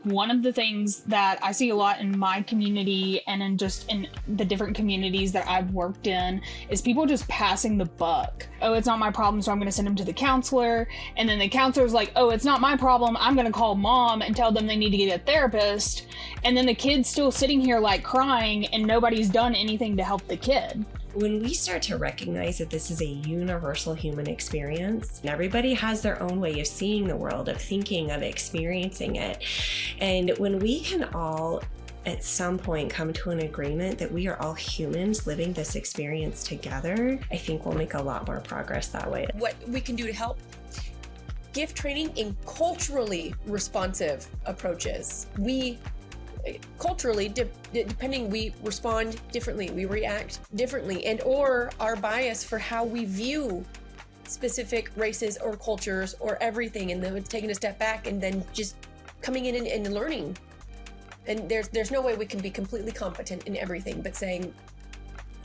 think one of the things that I see a lot in my community and in the different communities that I've worked in is people just passing the buck. Oh, it's not my problem, so I'm going to send them to the counselor. And then the counselor's like, oh, it's not my problem, I'm going to call mom and tell them they need to get a therapist. And then the kid's still sitting here like crying and nobody's done anything to help the kid. When we start to recognize that this is a universal human experience, and everybody has their own way of seeing the world, of thinking, of experiencing it. And when we can all at some point come to an agreement that we are all humans living this experience together, I think we'll make a lot more progress that way. What we can do to help: give training in culturally responsive approaches. We culturally, depending, we respond differently, we react differently, and or our bias for how we view specific races or cultures or everything, and then taking a step back and then just coming in and learning. And there's no way we can be completely competent in everything, but saying,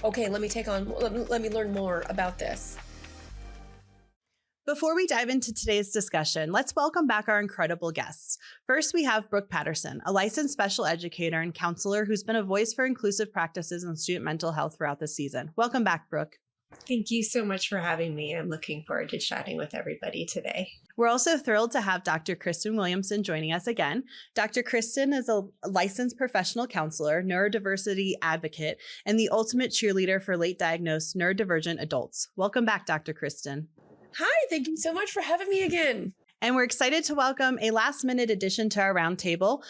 okay, let me learn more about this. Before we dive into today's discussion, let's welcome back our incredible guests. First, we have Brooke Patterson, a licensed special educator and counselor who's been a voice for inclusive practices in student mental health throughout the season. Welcome back, Brooke. Thank you so much for having me. I'm looking forward to chatting with everybody today. We're also thrilled to have Dr. Kristen Williamson joining us again. Dr. Kristen is a licensed professional counselor, neurodiversity advocate, and the ultimate cheerleader for late diagnosed neurodivergent adults. Welcome back, Dr. Kristen. Hi, thank you so much for having me again. And we're excited to welcome a last-minute addition to our roundtable,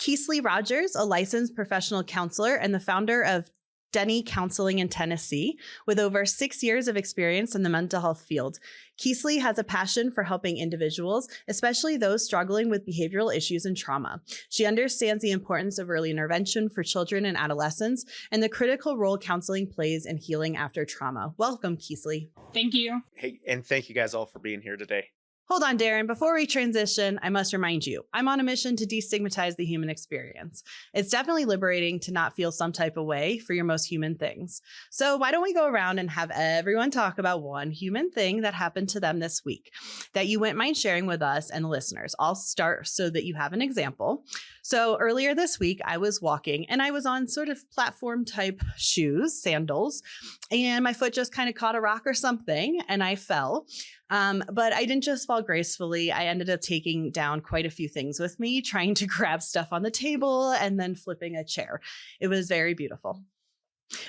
Kesley Rogers, a licensed professional counselor and the founder of Denny Counseling in Tennessee, with over 6 years of experience in the mental health field. Kesley has a passion for helping individuals, especially those struggling with behavioral issues and trauma. She understands the importance of early intervention for children and adolescents and the critical role counseling plays in healing after trauma. Welcome, Kesley. Thank you. Hey, and thank you guys all for being here today. Hold on, Daren. Before we transition, I must remind you, I'm on a mission to destigmatize the human experience. It's definitely liberating to not feel some type of way for your most human things. So why don't we go around and have everyone talk about one human thing that happened to them this week that you wouldn't mind sharing with us and the listeners. I'll start so that you have an example. So earlier this week, I was walking and I was on sort of platform type shoes, sandals, and my foot just kind of caught a rock or something and I fell. But I didn't just fall gracefully. I ended up taking down quite a few things with me, trying to grab stuff on the table and then flipping a chair. It was very beautiful.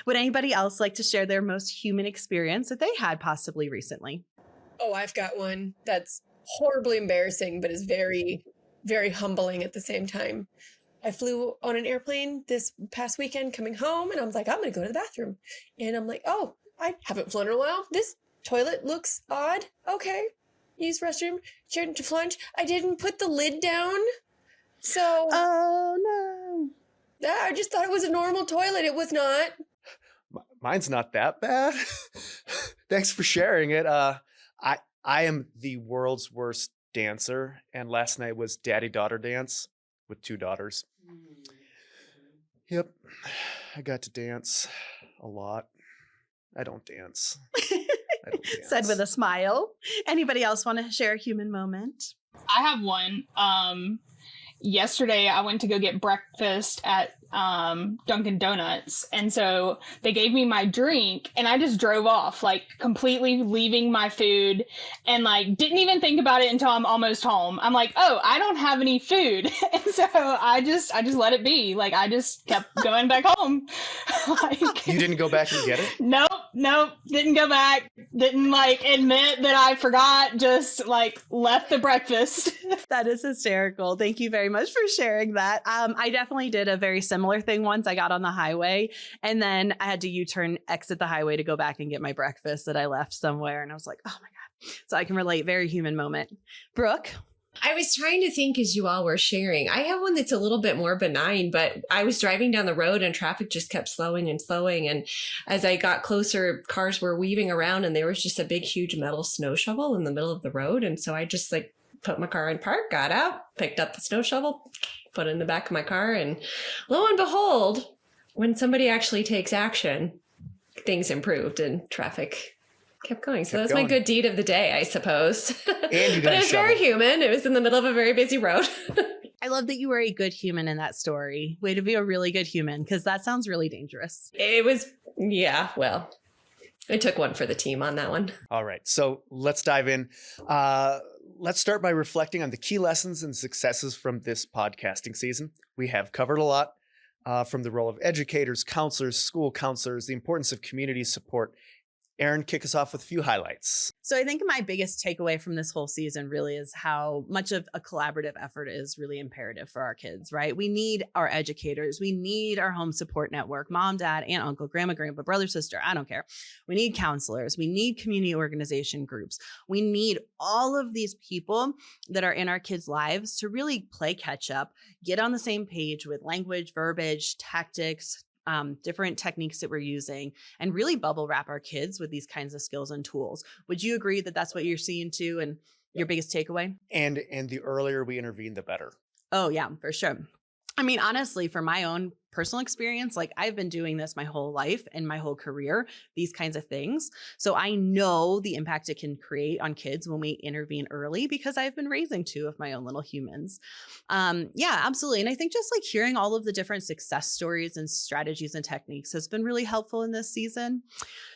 Would anybody else like to share their most human experience that they had possibly recently? Oh, I've got one that's horribly embarrassing, but is very, very humbling at the same time. I flew on an airplane this past weekend coming home, and I was like, I'm going to go to the bathroom. And I'm like, oh, I haven't flown in a while. This toilet looks odd. Okay. Use restroom. Chair to plunge. I didn't put the lid down. So. Oh, no. I just thought it was a normal toilet. It was not. Mine's not that bad. Thanks for sharing it. I am the world's worst dancer, and last night was daddy-daughter dance with 2 daughters. Yep. I got to dance a lot. I don't dance. Said with a smile. Anybody else want to share a human moment? I have one. Yesterday, I went to go get breakfast at Dunkin' Donuts. And so they gave me my drink and I just drove off, like completely leaving my food and like didn't even think about it until I'm almost home. I'm like, oh, I don't have any food. And so I just let it be. Like I just kept going back home. Like, you didn't go back and get it? Nope. Didn't go back. Didn't like admit that I forgot. Just like left the breakfast. That is hysterical. Thank you very much for sharing that. I definitely did a very similar thing once. I got on the highway and then I had to U-turn, exit the highway to go back and get my breakfast that I left somewhere. And I was like, oh my God. So I can relate. Very human moment. Brooke? I was trying to think as you all were sharing. I have one that's a little bit more benign, but I was driving down the road and traffic just kept slowing and slowing. And as I got closer, cars were weaving around and there was just a big, huge metal snow shovel in the middle of the road. And so I just like put my car in park, got out, picked up the snow shovel, put it in the back of my car. And lo and behold, when somebody actually takes action, things improved and traffic kept going. So that's my good deed of the day, I suppose. And you got but it was very human. It was in the middle of a very busy road. I love that you were a good human in that story. Way to be a really good human, because that sounds really dangerous. It was, yeah, well, I took one for the team on that one. All right, so let's dive in. Let's start by reflecting on the key lessons and successes from this podcasting season. We have covered a lot from the role of educators, counselors, school counselors, the importance of community support. Erin, kick us off with a few highlights. So I think my biggest takeaway from this whole season really is how much of a collaborative effort is really imperative for our kids, right? We need our educators. We need our home support network, mom, dad, aunt, uncle, grandma, grandpa, brother, sister. I don't care. We need counselors. We need community organization groups. We need all of these people that are in our kids' lives to really play catch up, get on the same page with language, verbiage, tactics, different techniques that we're using, and really bubble wrap our kids with these kinds of skills and tools. Would you agree that that's what you're seeing too, and your biggest takeaway? And the earlier we intervene, the better. Oh yeah, for sure. I mean, honestly, for my own personal experience, like I've been doing this my whole life and my whole career, these kinds of things. So I know the impact it can create on kids when we intervene early, because I've been raising two of my own little humans. Yeah, absolutely. And I think just like hearing all of the different success stories and strategies and techniques has been really helpful in this season.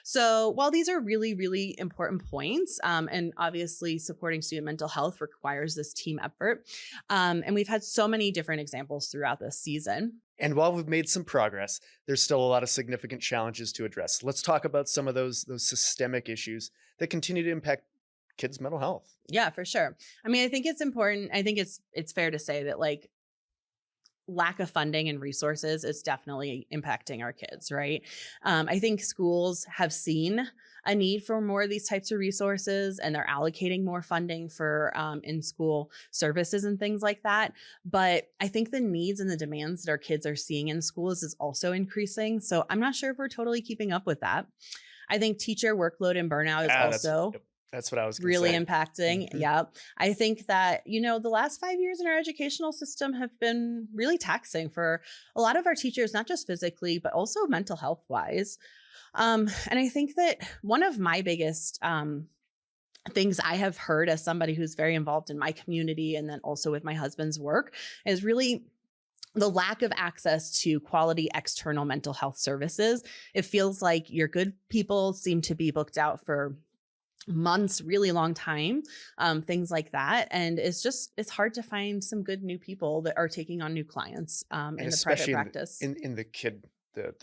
So while these are really, really important points, and obviously supporting student mental health requires this team effort, and we've had so many different examples throughout this season. And while we've made some progress, there's still a lot of significant challenges to address. Let's talk about some of those systemic issues that continue to impact kids' mental health. Yeah, for sure. I mean, I think it's important. I think it's fair to say that like lack of funding and resources is definitely impacting our kids, right? I think schools have seen a need for more of these types of resources, and they're allocating more funding for in-school services and things like that. But I think the needs and the demands that our kids are seeing in schools is also increasing. So I'm not sure if we're totally keeping up with that. I think teacher workload and burnout is also that's what I was gonna really say. impacting. Mm-hmm. Yeah. I think that, the last 5 years in our educational system have been really taxing for a lot of our teachers, not just physically, but also mental health wise. And I think that one of my biggest things I have heard as somebody who's very involved in my community and then also with my husband's work is really the lack of access to quality external mental health services. It feels like your good people seem to be booked out for months, really long time, things like that. And it's hard to find some good new people that are taking on new clients in the private practice. In the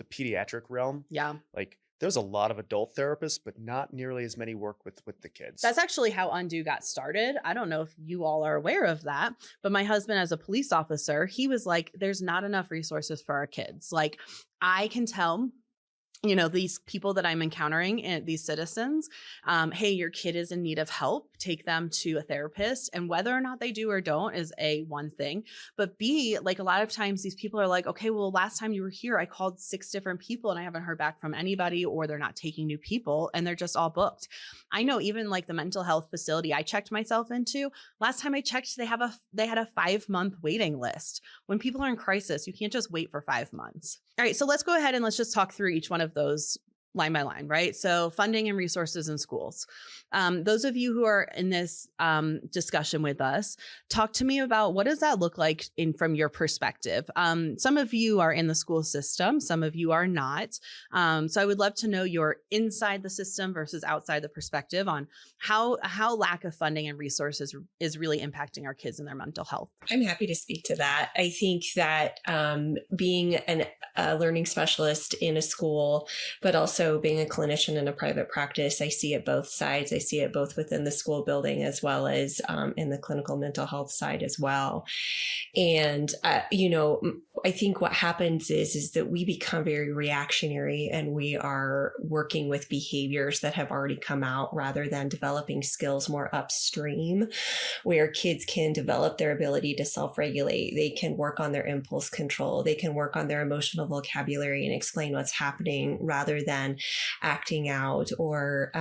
pediatric realm. Yeah. Like there's a lot of adult therapists, but not nearly as many work with the kids. That's actually how Undo got started. I don't know if you all are aware of that, but my husband, as a police officer, he was like, there's not enough resources for our kids. Like I can tell these people that I'm encountering, these citizens, hey, your kid is in need of help, take them to a therapist. And whether or not they do or don't is one thing. But B, like a lot of times these people are like, okay, well, last time you were here, I called 6 different people and I haven't heard back from anybody, or they're not taking new people and they're just all booked. I know even like the mental health facility I checked myself into, last time I checked, they had a 5-month waiting list. When people are in crisis, you can't just wait for 5 months. All right, so let's go ahead and let's just talk through each one of those line by line, right? So funding and resources in schools. Those of you who are in this discussion with us, talk to me about what does that look like from your perspective? Some of you are in the school system, some of you are not. So I would love to know your inside the system versus outside the perspective on how lack of funding and resources is really impacting our kids and their mental health. I'm happy to speak to that. I think that being a learning specialist in a school, but also being a clinician in a private practice, I see it both sides. I see it both within the school building as well as in the clinical mental health side as well. And, I think what happens is that we become very reactionary and we are working with behaviors that have already come out rather than developing skills more upstream, where kids can develop their ability to self-regulate. They can work on their impulse control. They can work on their emotional vocabulary and explain what's happening rather than acting out or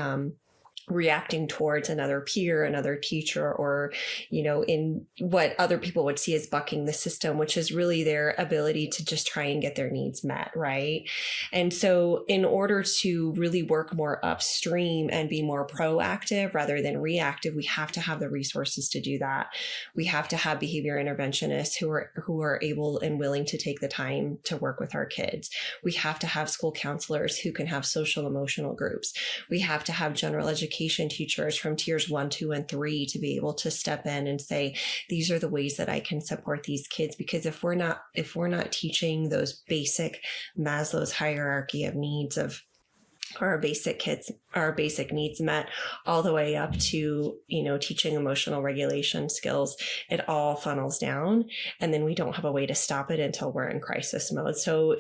reacting towards another peer, another teacher, or, in what other people would see as bucking the system, which is really their ability to just try and get their needs met, right? And so in order to really work more upstream and be more proactive rather than reactive, we have to have the resources to do that. We have to have behavior interventionists who are able and willing to take the time to work with our kids. We have to have school counselors who can have social emotional groups. We have to have general education teachers from tiers 1, 2, and 3 to be able to step in and say, these are the ways that I can support these kids. Because if we're not teaching those basic Maslow's hierarchy of needs of our basic needs met all the way up to, teaching emotional regulation skills, it all funnels down. And then we don't have a way to stop it until we're in crisis mode. So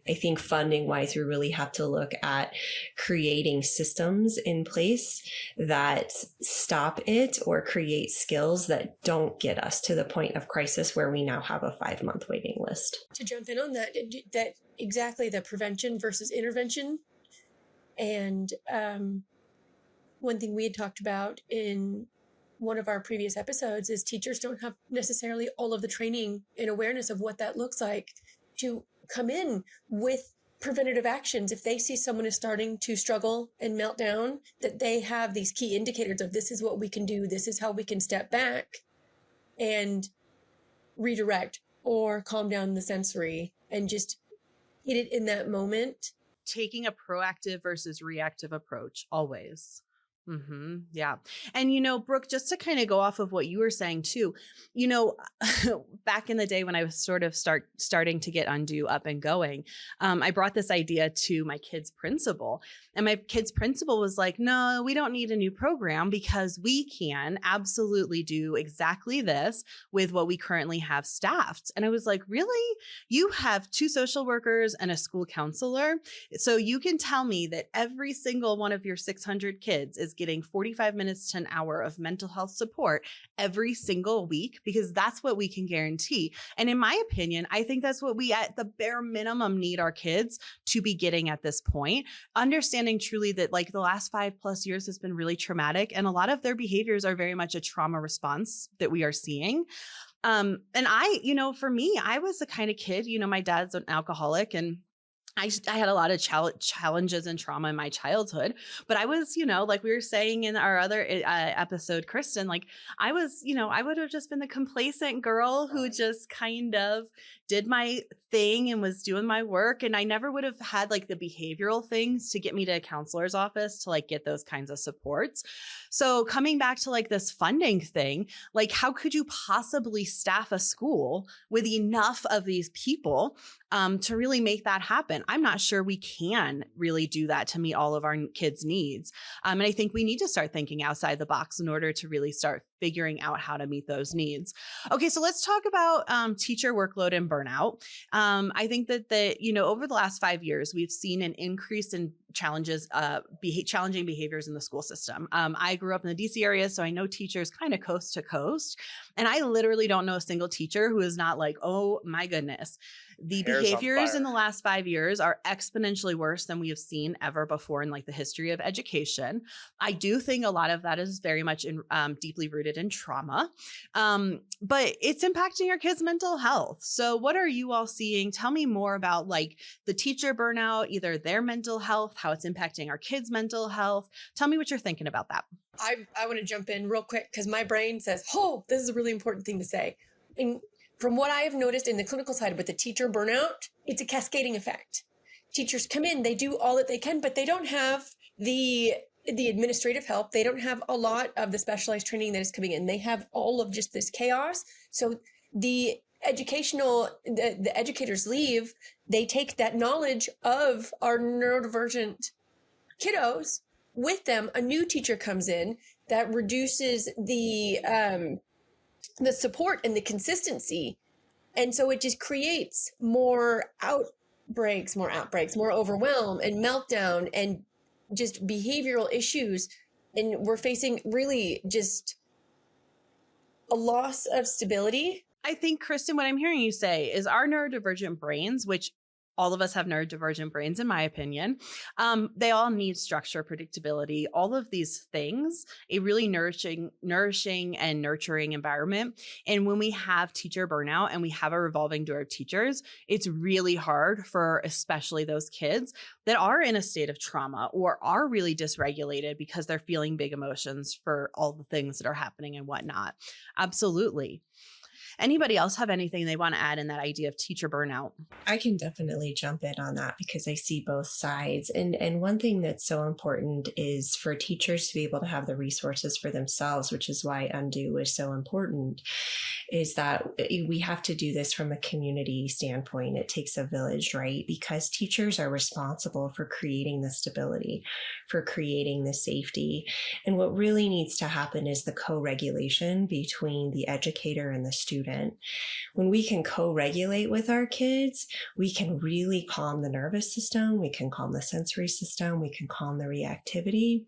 I think funding wise, we really have to look at creating systems in place that stop it or create skills that don't get us to the point of crisis where we now have a 5-month waiting list. To jump in on that exactly the prevention versus intervention. And one thing we had talked about in one of our previous episodes is teachers don't have necessarily all of the training and awareness of what that looks like to come in with preventative actions. If they see someone is starting to struggle and melt down, that they have these key indicators of this is what we can do, this is how we can step back and redirect or calm down the sensory and just hit it in that moment. Taking a proactive versus reactive approach always. Yeah. And, Brooke, just to kind of go off of what you were saying too, back in the day when I was sort of starting to get Undo up and going, I brought this idea to my kid's principal, and my kid's principal was like, no, we don't need a new program because we can absolutely do exactly this with what we currently have staffed. And I was like, really? You have 2 social workers and a school counselor. So you can tell me that every single one of your 600 kids is getting 45 minutes to an hour of mental health support every single week, because that's what we can guarantee. And in my opinion, I think that's what we at the bare minimum need our kids to be getting at this point, understanding truly that like the last 5+ years has been really traumatic. And a lot of their behaviors are very much a trauma response that we are seeing. And for me, I was the kind of kid, my dad's an alcoholic, and I had a lot of challenges and trauma in my childhood, but I was, like we were saying in our other episode, Kristen, like I was, I would have just been the complacent girl who just kind of did my thing and was doing my work. And I never would have had like the behavioral things to get me to a counselor's office to like get those kinds of supports. So coming back to like this funding thing, like how could you possibly staff a school with enough of these people to really make that happen? I'm not sure we can really do that to meet all of our kids' needs. And I think we need to start thinking outside the box in order to really start figuring out how to meet those needs. Okay, so let's talk about teacher workload and burnout. I think that over the last 5 years, we've seen an increase in challenging behaviors in the school system. I grew up in the DC area, so I know teachers kind of coast to coast. And I literally don't know a single teacher who is not like, oh my goodness, the behaviors in the last 5 years are exponentially worse than we have seen ever before in like the history of education. I do think a lot of that is very much deeply rooted in trauma, but it's impacting our kids' mental health. So what are you all seeing? Tell me more about like the teacher burnout, either their mental health, how it's impacting our kids' mental health. Tell me what you're thinking about that. I want to jump in real quick because my brain says, oh, this is a really important thing to say. And from what I have noticed in the clinical side with the teacher burnout, it's a cascading effect. Teachers come in, they do all that they can, but they don't have the administrative help. They don't have a lot of the specialized training that is coming in. They have all of just this chaos. So the educators leave, they take that knowledge of our neurodivergent kiddos with them. A new teacher comes in that reduces the support and the consistency. And so it just creates more outbreaks, more overwhelm and meltdown and just behavioral issues. And we're facing really just a loss of stability. I think, Kristen, what I'm hearing you say is our neurodivergent brains, which all of us have neurodivergent brains, in my opinion. They all need structure, predictability, all of these things, a really nourishing and nurturing environment. And when we have teacher burnout and we have a revolving door of teachers, it's really hard for especially those kids that are in a state of trauma or are really dysregulated because they're feeling big emotions for all the things that are happening and whatnot. Absolutely. Anybody else have anything they want to add in that idea of teacher burnout? I can definitely jump in on that because I see both sides. And one thing that's so important is for teachers to be able to have the resources for themselves, which is why Undo is so important, is that we have to do this from a community standpoint. It takes a village, right? Because teachers are responsible for creating the stability, for creating the safety. And what really needs to happen is the co-regulation between the educator and the student. When we can co-regulate with our kids, we can really calm the nervous system, we can calm the sensory system, we can calm the reactivity.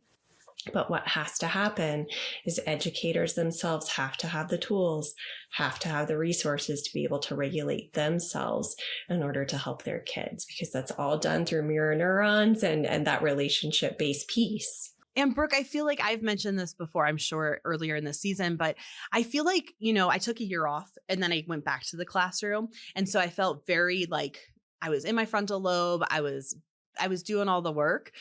But what has to happen is educators themselves have to have the tools, have to have the resources to be able to regulate themselves in order to help their kids, because that's all done through mirror neurons and that relationship-based piece. And Brooke, I feel like I've mentioned this before, I'm sure earlier in the season, but I feel like, I took a year off and then I went back to the classroom. And so I felt very like I was in my frontal lobe. I was doing all the work.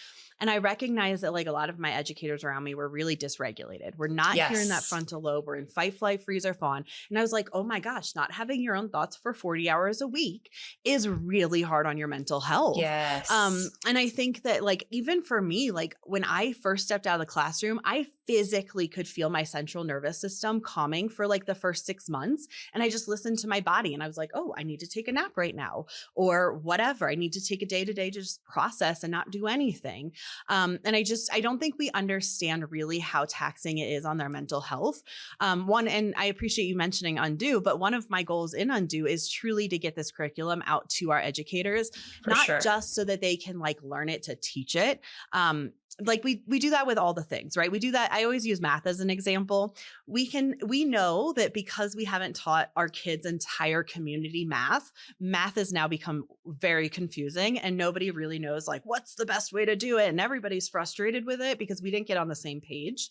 And I recognized that like a lot of my educators around me were really dysregulated. We're not hearing that frontal lobe. We're in fight, flight, freeze, or fawn. And I was like, oh my gosh, not having your own thoughts for 40 hours a week is really hard on your mental health. Yes. And I think that like, even for me, like when I first stepped out of the classroom, I physically could feel my central nervous system calming for like the first 6 months. And I just listened to my body and I was like, oh, I need to take a nap right now or whatever. I need to take a day to day to just process and not do anything. And I don't think we understand really how taxing it is on their mental health. And I appreciate you mentioning Undo, but one of my goals in Undo is truly to get this curriculum out to our educators, just so that they can like learn it to teach it. Like we do that with all the things, right? We do that. I always use math as an example. We know that because we haven't taught our kids' entire community math has now become very confusing and nobody really knows like what's the best way to do it. And everybody's frustrated with it because we didn't get on the same page.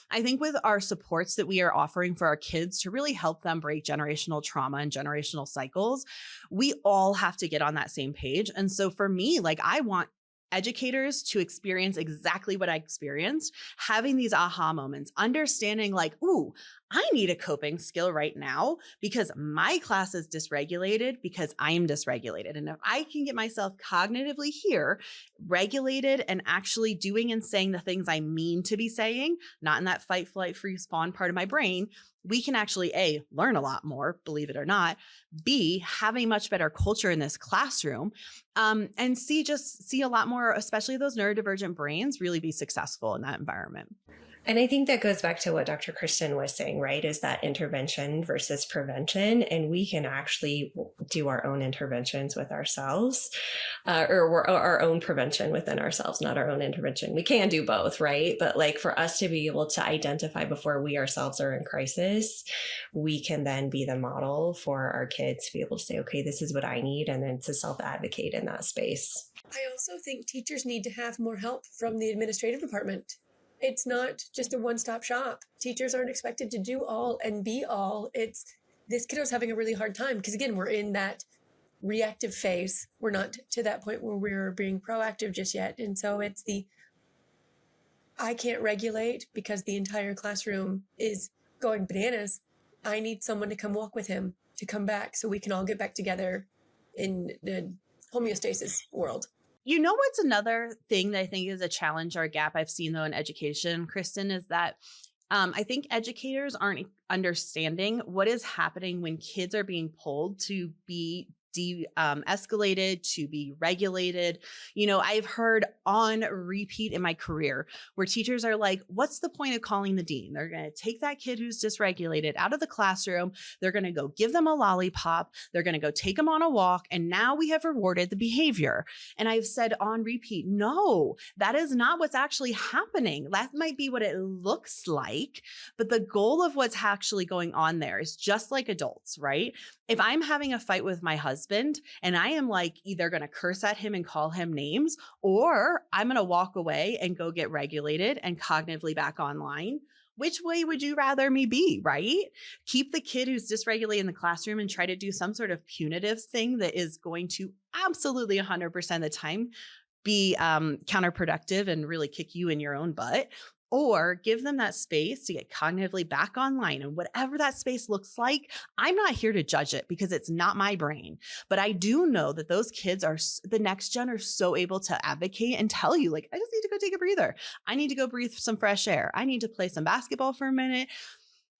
I think with our supports that we are offering for our kids to really help them break generational trauma and generational cycles, we all have to get on that same page. And so for me, like I want educators to experience exactly what I experienced, having these aha moments, understanding like, ooh, I need a coping skill right now because my class is dysregulated because I'm dysregulated. And if I can get myself cognitively here, regulated and actually doing and saying the things I mean to be saying, not in that fight, flight, freeze, fawn part of my brain, we can actually A, learn a lot more, believe it or not, B, have a much better culture in this classroom, and C, just see a lot more, especially those neurodivergent brains, really be successful in that environment. And I think that goes back to what Dr. Kristen was saying, right? Is that intervention versus prevention. And we can actually do our own interventions with ourselves, or our own prevention within ourselves, not our own intervention. We can do both, right? But like for us to be able to identify before we ourselves are in crisis, we can then be the model for our kids to be able to say, okay, this is what I need. And then to self-advocate in that space. I also think teachers need to have more help from the administrative department. It's not just a one-stop shop. Teachers aren't expected to do all and be all. It's this kiddo's having a really hard time because, again, we're in that reactive phase. We're not to that point where we're being proactive just yet. And so it's I can't regulate because the entire classroom is going bananas. I need someone to come walk with him, to come back so we can all get back together in the homeostasis world. You know what's another thing that I think is a challenge or a gap I've seen though in education, Kristen, is that I think educators aren't understanding what is happening when kids are being pulled to be escalated, to be regulated. I've heard on repeat in my career where teachers are like, what's the point of calling the dean? They're going to take that kid who's dysregulated out of the classroom. They're going to go give them a lollipop. They're going to go take them on a walk. And now we have rewarded the behavior. And I've said on repeat, no, that is not what's actually happening. That might be what it looks like, but the goal of what's actually going on there is just like adults, right? if I'm having a fight with my husband and I am like either going to curse at him and call him names, or I'm going to walk away and go get regulated and cognitively back online, which way would you rather me be, right? Keep the kid who's dysregulated in the classroom and try to do some sort of punitive thing that is going to absolutely 100% of the time be counterproductive and really kick you in your own butt, or give them that space to get cognitively back online. And whatever that space looks like, I'm not here to judge it because it's not my brain. But I do know that those kids are, the next gen are so able to advocate and tell you, like, I just need to go take a breather. I need to go breathe some fresh air. I need to play some basketball for a minute.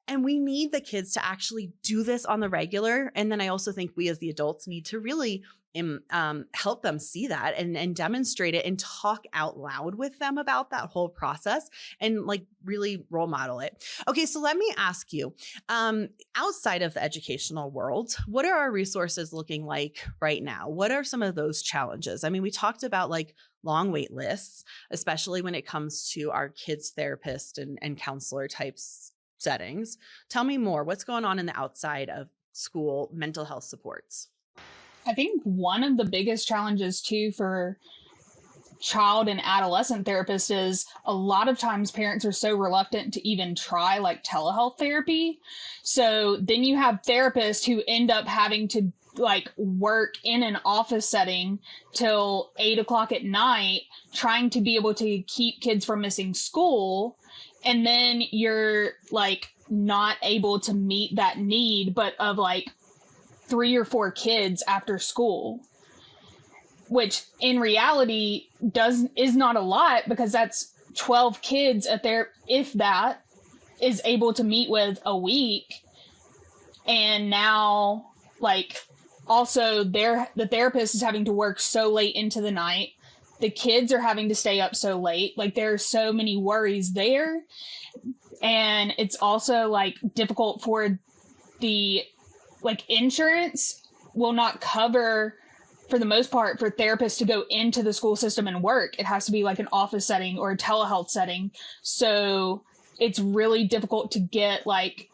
And we need the kids to actually do this on the regular. And then I also think we as the adults need to really help them see that and demonstrate it and talk out loud with them about that whole process and like really role model it. Okay, so let me ask you, outside of the educational world, what are our resources looking like right now? What are some of those challenges? I mean, we talked about like long wait lists, especially when it comes to our kids' therapist and counselor types settings. Tell me more. What's going on in the outside of school mental health supports? I think one of the biggest challenges too for child and adolescent therapists is a lot of times parents are so reluctant to even try like telehealth therapy. So then you have therapists who end up having to like work in an office setting till 8:00 at night, trying to be able to keep kids from missing school. And then you're like not able to meet that need, but of like 3 or 4 kids after school, which in reality is not a lot because that's 12 kids at their, if that, is able to meet with a week. And now like also the therapist is having to work so late into the night. The kids are having to stay up so late. Like there are so many worries there. And it's also like difficult for the like insurance will not cover for the most part for therapists to go into the school system and work. It has to be like an office setting or a telehealth setting. So it's really difficult to get like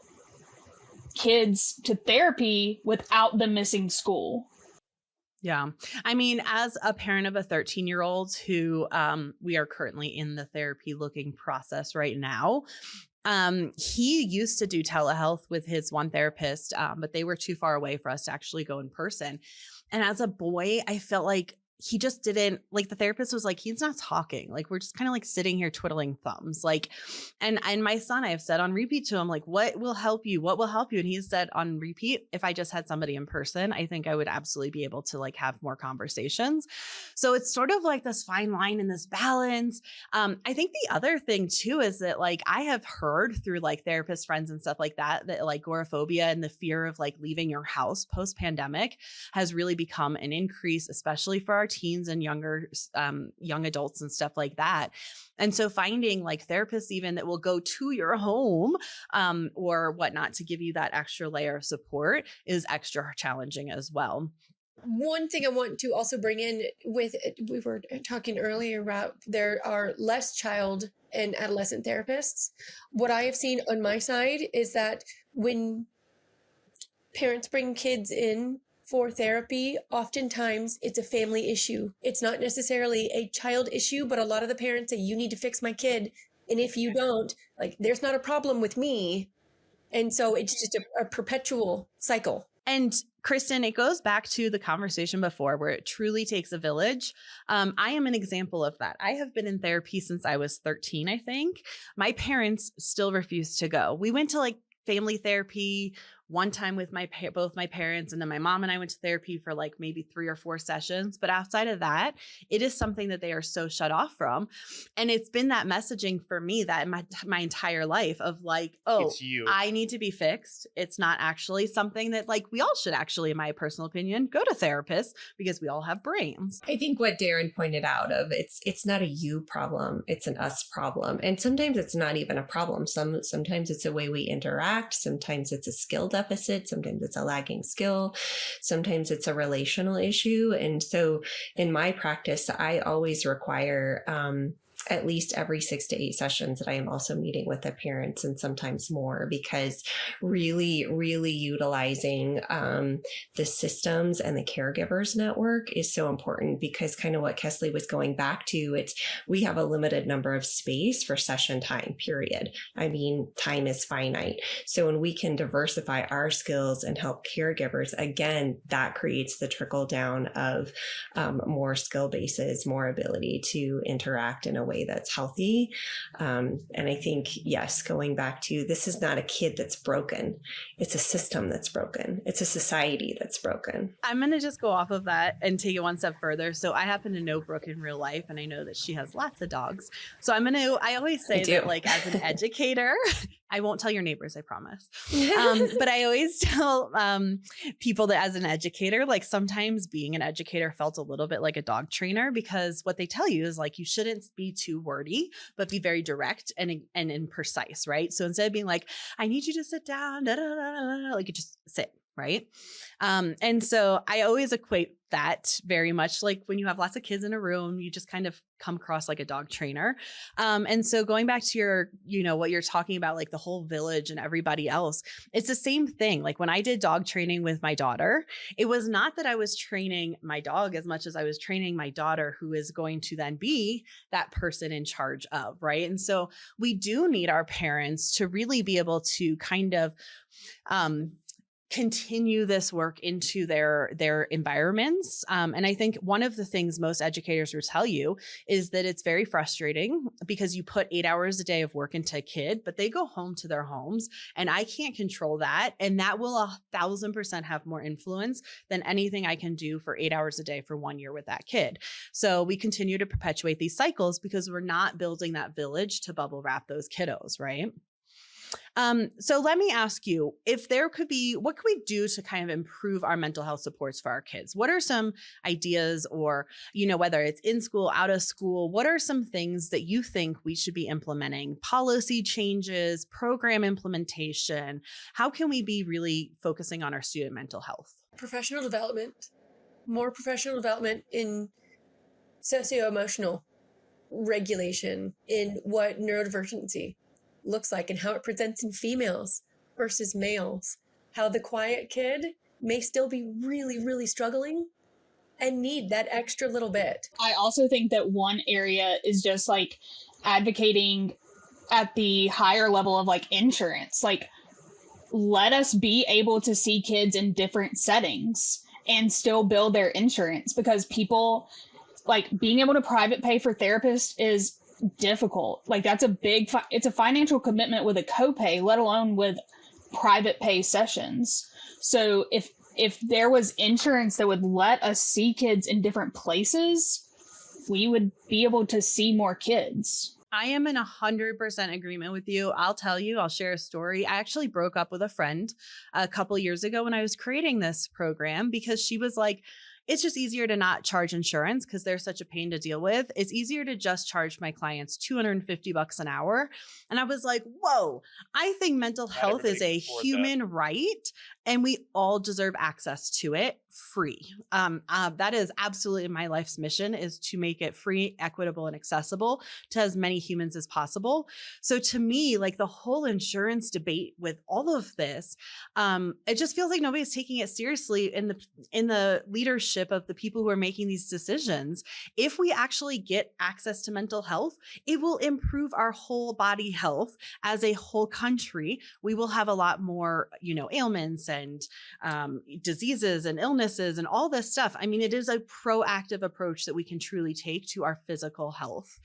kids to therapy without them missing school. Yeah. I mean, as a parent of a 13-year-old who we are currently in the therapy looking process right now, he used to do telehealth with his one therapist, but they were too far away for us to actually go in person. And as a boy, I felt like he just didn't, like the therapist was like, he's not talking. Like, we're just kind of like sitting here twiddling thumbs. Like, and my son, I have said on repeat to him, like, what will help you? What will help you? And he said on repeat, if I just had somebody in person, I think I would absolutely be able to like have more conversations. So it's sort of like this fine line and this balance. I think the other thing too, is that like, I have heard through like therapist friends and stuff like that like agoraphobia and the fear of like leaving your house post pandemic has really become an increase, especially for our teens and younger young adults and stuff like that. And so finding like therapists even that will go to your home or whatnot to give you that extra layer of support is extra challenging as well. One thing I want to also bring in with, we were talking earlier about there are less child and adolescent therapists. What I have seen on my side is that when parents bring kids in for therapy, oftentimes it's a family issue. It's not necessarily a child issue, but a lot of the parents say, you need to fix my kid. And if you don't, like, there's not a problem with me. And so it's just a perpetual cycle. And Kristen, it goes back to the conversation before where it truly takes a village. I am an example of that. I have been in therapy since I was 13, I think. My parents still refuse to go. We went to like family therapy one time with both my parents, and then my mom and I went to therapy for like maybe 3 or 4 sessions. But outside of that, it is something that they are so shut off from. And it's been that messaging for me that my entire life of like, oh, I need to be fixed. It's not actually something that like we all should actually, in my personal opinion, go to therapists because we all have brains. I think what Daren pointed out of it's not a you problem, it's an us problem. And sometimes it's not even a problem. Sometimes it's a way we interact. Sometimes it's a skill deficit. Sometimes it's a lagging skill. Sometimes it's a relational issue. And so in my practice, I always require at least every 6 to 8 sessions that I am also meeting with the parents, and sometimes more, because really, really utilizing the systems and the caregivers network is so important, because kind of what Kesley was going back to, we have a limited number of space for session time, period. I mean, time is finite. So when we can diversify our skills and help caregivers, again, that creates the trickle down of more skill bases, more ability to interact in a way that's healthy. And I think, yes, going back to, this is not a kid that's broken. It's a system that's broken. It's a society that's broken. I'm going to just go off of that and take it one step further. So I happen to know Brooke in real life, and I know that she has lots of dogs. So I always say that, like, as an educator, I won't tell your neighbors, I promise. But I always tell people that as an educator, like, sometimes being an educator felt a little bit like a dog trainer, because what they tell you is, like, you shouldn't be too wordy, but be very direct and precise, right? So instead of being like, I need you to sit down, like, you just sit, right? And so I always equate that very much like when you have lots of kids in a room, you just kind of come across like a dog trainer. And so going back to your, what you're talking about, like the whole village and everybody else, it's the same thing. Like when I did dog training with my daughter, it was not that I was training my dog as much as I was training my daughter, who is going to then be that person in charge of, right? And so we do need our parents to really be able to kind of, continue this work into their environments. And I think one of the things most educators will tell you is that it's very frustrating, because you put 8 hours a day of work into a kid, but they go home to their homes, and I can't control that. And that will 1,000% have more influence than anything I can do for 8 hours a day for 1 year with that kid. So we continue to perpetuate these cycles because we're not building that village to bubble wrap those kiddos, right? So let me ask you, what could we do to kind of improve our mental health supports for our kids? What are some ideas, or, whether it's in school, out of school, what are some things that you think we should be implementing? Policy changes, program implementation. How can we be really focusing on our student mental health? Professional development, more professional development in socio-emotional regulation, in what neurodivergency looks like and how it presents in females versus males, how the quiet kid may still be really, really struggling and need that extra little bit. I also think that one area is just like advocating at the higher level of like insurance. Like, let us be able to see kids in different settings and still build their insurance, because people, like, being able to private pay for therapists is difficult. Like, that's it's a financial commitment with a copay, let alone with private pay sessions. So if there was insurance that would let us see kids in different places, we would be able to see more kids. I am in 100% agreement with you. I'll share a story. I actually broke up with a friend a couple years ago when I was creating this program, because she was like, it's just easier to not charge insurance because they're such a pain to deal with. It's easier to just charge my clients $250 an hour. And I was like, whoa, I think mental health is a human right, and we all deserve access to it free. That is absolutely my life's mission, is to make it free, equitable, and accessible to as many humans as possible. So to me, like, the whole insurance debate with all of this, it just feels like nobody's taking it seriously in the leadership of the people who are making these decisions. If we actually get access to mental health, it will improve our whole body health as a whole country. We will have a lot more, ailments and diseases and illnesses and all this stuff. I mean, it is a proactive approach that we can truly take to our physical health.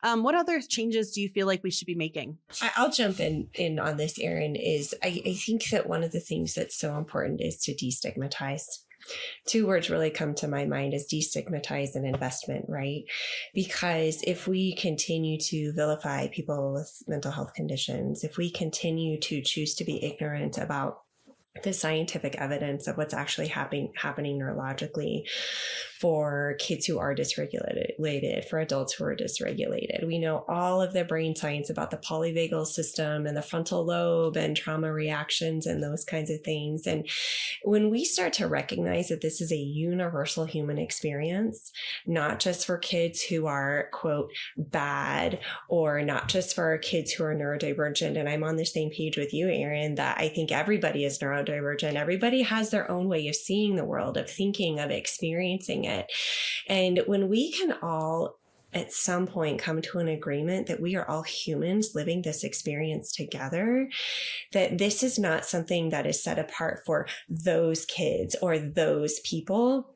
What other changes do you feel like we should be making? I'll jump in on this, Erin. I think that one of the things that's so important is to destigmatize. Two words really come to my mind is destigmatize and investment, right? Because if we continue to vilify people with mental health conditions, if we continue to choose to be ignorant about the scientific evidence of what's actually happening neurologically for kids who are dysregulated, for adults who are dysregulated. We know all of the brain science about the polyvagal system and the frontal lobe and trauma reactions and those kinds of things. And when we start to recognize that this is a universal human experience, not just for kids who are, quote, bad, or not just for kids who are neurodivergent. And I'm on the same page with you, Erin, that I think everybody is neurodivergent. Everybody has their own way of seeing the world, of thinking, of experiencing it. And when we can all at some point come to an agreement that we are all humans living this experience together, that this is not something that is set apart for those kids or those people.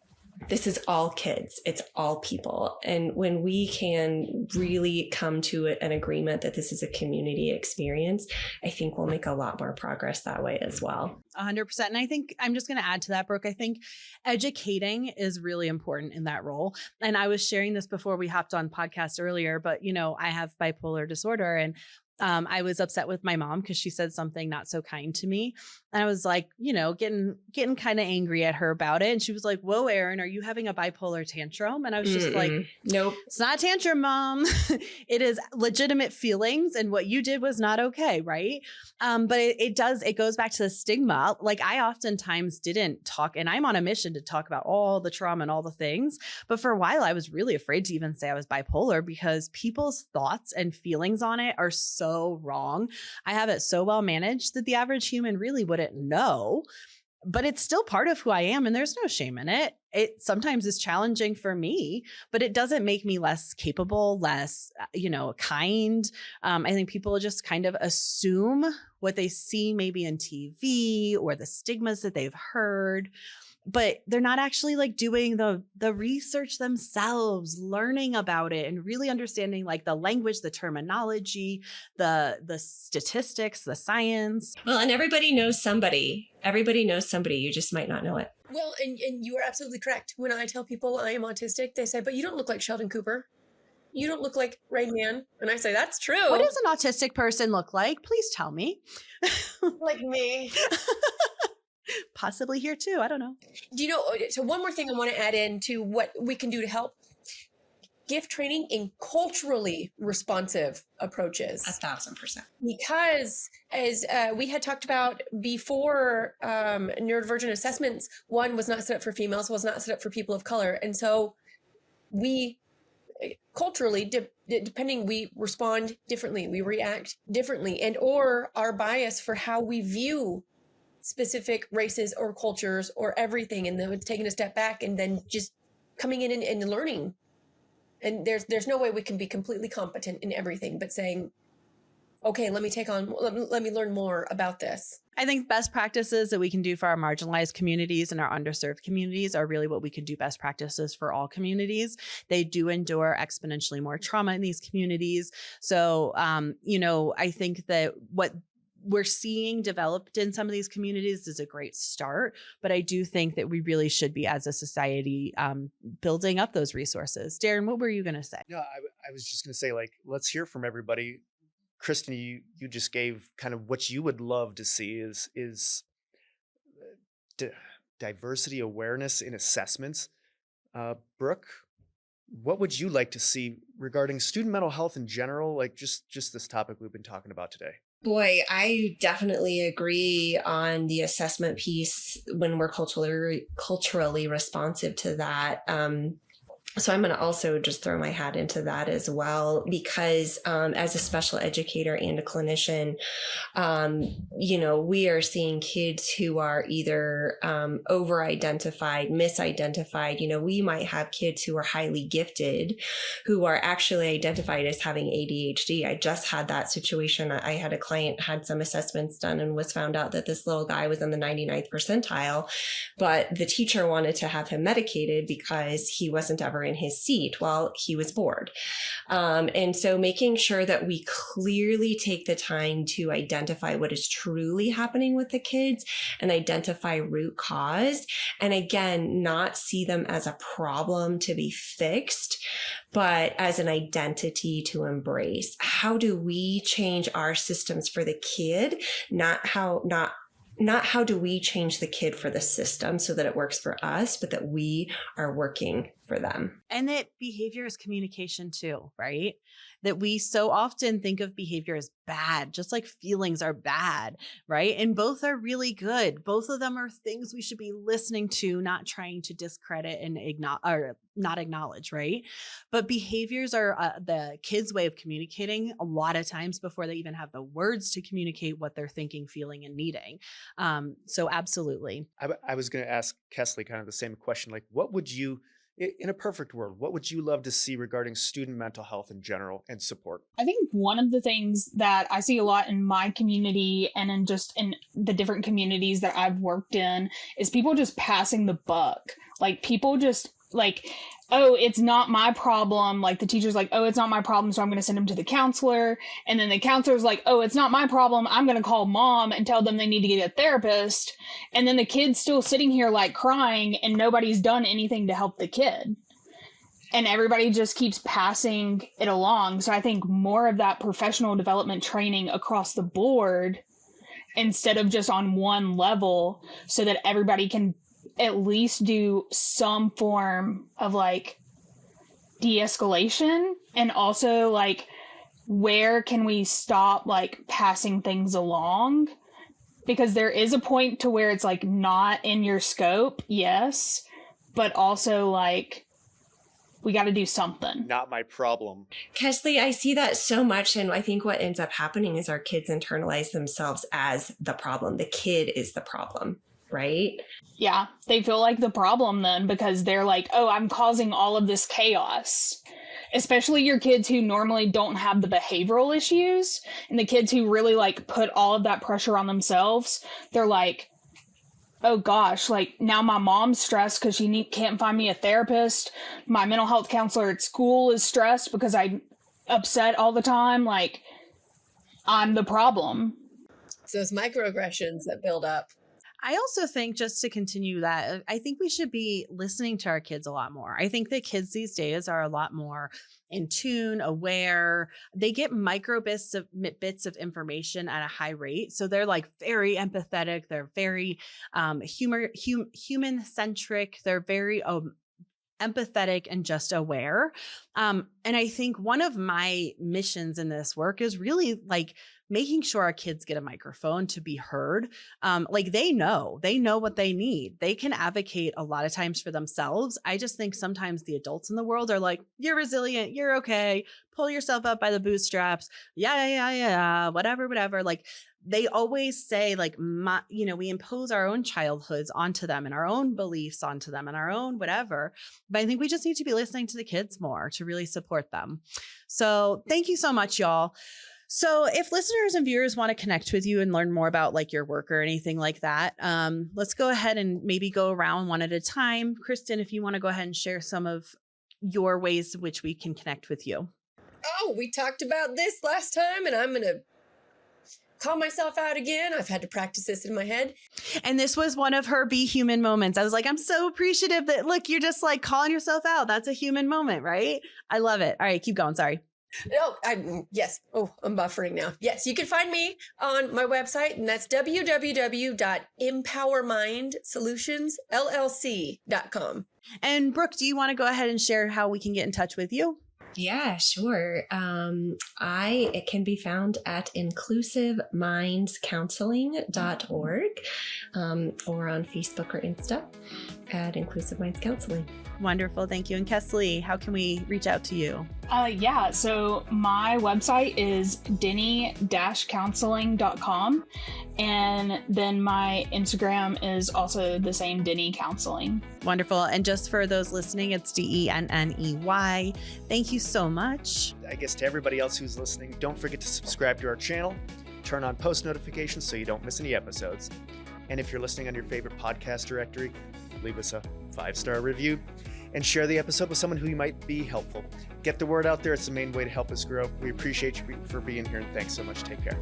This is all kids. It's all people. And when we can really come to an agreement that this is a community experience, I think we'll make a lot more progress that way as well. 100%. And I think I'm just going to add to that, Brooke. I think educating is really important in that role. And I was sharing this before we hopped on podcast earlier, but I have bipolar disorder, and I was upset with my mom because she said something not so kind to me. And I was like, getting kind of angry at her about it. And she was like, "Whoa, Erin, are you having a bipolar tantrum?" And I was just like, nope, it's not a tantrum, Mom. It is legitimate feelings. And what you did was not okay. Right. But it goes back to the stigma. Like, I oftentimes didn't talk, and I'm on a mission to talk about all the trauma and all the things. But for a while, I was really afraid to even say I was bipolar because people's thoughts and feelings on it are so wrong. I have it so well managed that the average human really wouldn't know, but it's still part of who I am, and there's no shame in it. It sometimes is challenging for me, but it doesn't make me less capable, less, kind. I think people just kind of assume what they see maybe in TV or the stigmas that they've heard, but they're not actually like doing the research themselves, learning about it and really understanding like the language, the terminology, the statistics, the science. Well, and everybody knows somebody. Everybody knows somebody. You just might not know it. Well, and you are absolutely correct. When I tell people I am autistic, they say, "But you don't look like Sheldon Cooper. You don't look like Rain Man." And I say, "That's true." What does an autistic person look like? Please tell me. Like me. Possibly here too. I don't know. So one more thing I want to add in to what we can do to help. Gift training in culturally responsive approaches. 1,000%. Because as we had talked about before, neurodivergent assessments, one was not set up for females, was not set up for people of color. And so we culturally, depending, we respond differently, we react differently, and or our bias for how we view specific races or cultures or everything, and then taking a step back and then just coming in and learning. And there's no way we can be completely competent in everything, but saying, okay, let me learn more about this. I think best practices that we can do for our marginalized communities and our underserved communities are really what we can do best practices for all communities. They do endure exponentially more trauma in these communities. So, I think that what we're seeing developed in some of these communities is a great start, but I do think that we really should be, as a society, building up those resources. Daren, what were you going to say? No, I was just going to say, let's hear from everybody. Kristen, you just gave kind of what you would love to see is diversity awareness in assessments. Brooke, what would you like to see regarding student mental health in general? Like just this topic we've been talking about today. Boy, I definitely agree on the assessment piece when we're culturally responsive to that. So I'm going to also just throw my hat into that as well, because as a special educator and a clinician, we are seeing kids who are either over-identified, misidentified. We might have kids who are highly gifted, who are actually identified as having ADHD. I just had that situation. I had a client had some assessments done and was found out that this little guy was in the 99th percentile, but the teacher wanted to have him medicated because he wasn't ever in his seat while he was bored. And so making sure that we clearly take the time to identify what is truly happening with the kids and identify root cause. And again, not see them as a problem to be fixed, but as an identity to embrace. How do we change our systems for the kid? Not how do we change the kid for the system so that it works for us, but that we are working for them. And that behavior is communication too, right? That we so often think of behavior as bad, just like feelings are bad, right? And both are really good. Both of them are things we should be listening to, not trying to discredit and not acknowledge, right? But behaviors are the kids' way of communicating a lot of times before they even have the words to communicate what they're thinking, feeling, and needing. So absolutely. I was going to ask Kesley kind of the same question. Like, what would you, in a perfect world, what would you love to see regarding student mental health in general and support? I think one of the things that I see a lot in my community and in the different communities that I've worked in is people just passing the buck. Like people just like, oh, it's not my problem. Like the teacher's like, oh, it's not my problem, so I'm going to send him to the counselor. And then the counselor's like, oh, it's not my problem. I'm going to call mom and tell them they need to get a therapist. And then the kid's still sitting here like crying and nobody's done anything to help the kid. And everybody just keeps passing it along. So I think more of that professional development training across the board instead of just on one level so that everybody can at least do some form of like de-escalation, and also like where can we stop like passing things along, because there is a point to where it's like not in your scope, yes, but also like we got to do something. Not my problem. Kesley, I see that so much. And I think what ends up happening is our kids internalize themselves as the problem. The kid is the problem, right? Yeah, they feel like the problem then because they're like, oh, I'm causing all of this chaos. Especially your kids who normally don't have the behavioral issues, and the kids who really like put all of that pressure on themselves. They're like, oh gosh, like now my mom's stressed because she can't find me a therapist. My mental health counselor at school is stressed because I'm upset all the time. Like, I'm the problem. It's those microaggressions that build up. I also think, just to continue that, I think we should be listening to our kids a lot more. I think that kids these days are a lot more in tune, aware. They get micro bits of information at a high rate. So they're like very empathetic. They're very human centric. They're very empathetic and just aware. And I think one of my missions in this work is really like making sure our kids get a microphone to be heard. Like they know what they need. They can advocate a lot of times for themselves. I just think sometimes the adults in the world are like, you're resilient, you're okay, pull yourself up by the bootstraps. Yeah, whatever. Like they always say like, we impose our own childhoods onto them and our own beliefs onto them and our own whatever. But I think we just need to be listening to the kids more to really support them. So thank you so much, y'all. So if listeners and viewers want to connect with you and learn more about like your work or anything like that, let's go ahead and maybe go around one at a time. Kristen, if you want to go ahead and share some of your ways in which we can connect with you. Oh, we talked about this last time, and I'm going to call myself out again. I've had to practice this in my head. And this was one of her be human moments. I was like, I'm so appreciative that, look, you're just like calling yourself out. That's a human moment, right? I love it. All right, keep going. Sorry. No, yes. Oh, I'm buffering now. Yes, you can find me on my website, and that's www.empowermindsolutions.llc.com. And Brooke, do you want to go ahead and share how we can get in touch with you? Yeah, sure. It can be found at inclusivemindscounseling.org or on Facebook or Insta at Inclusive Minds Counseling. Wonderful. Thank you. And Kesley, how can we reach out to you? So my website is denny-counseling.com. And then my Instagram is also the same, Denny Counseling. Wonderful. And just for those listening, it's DENNEY. Thank you so much. I guess to everybody else who's listening, don't forget to subscribe to our channel, turn on post notifications so you don't miss any episodes. And if you're listening on your favorite podcast directory, leave us a 5-star review and share the episode with someone who might be helpful. Get the word out there. It's the main way to help us grow. We appreciate you for being here, and thanks so much. Take care.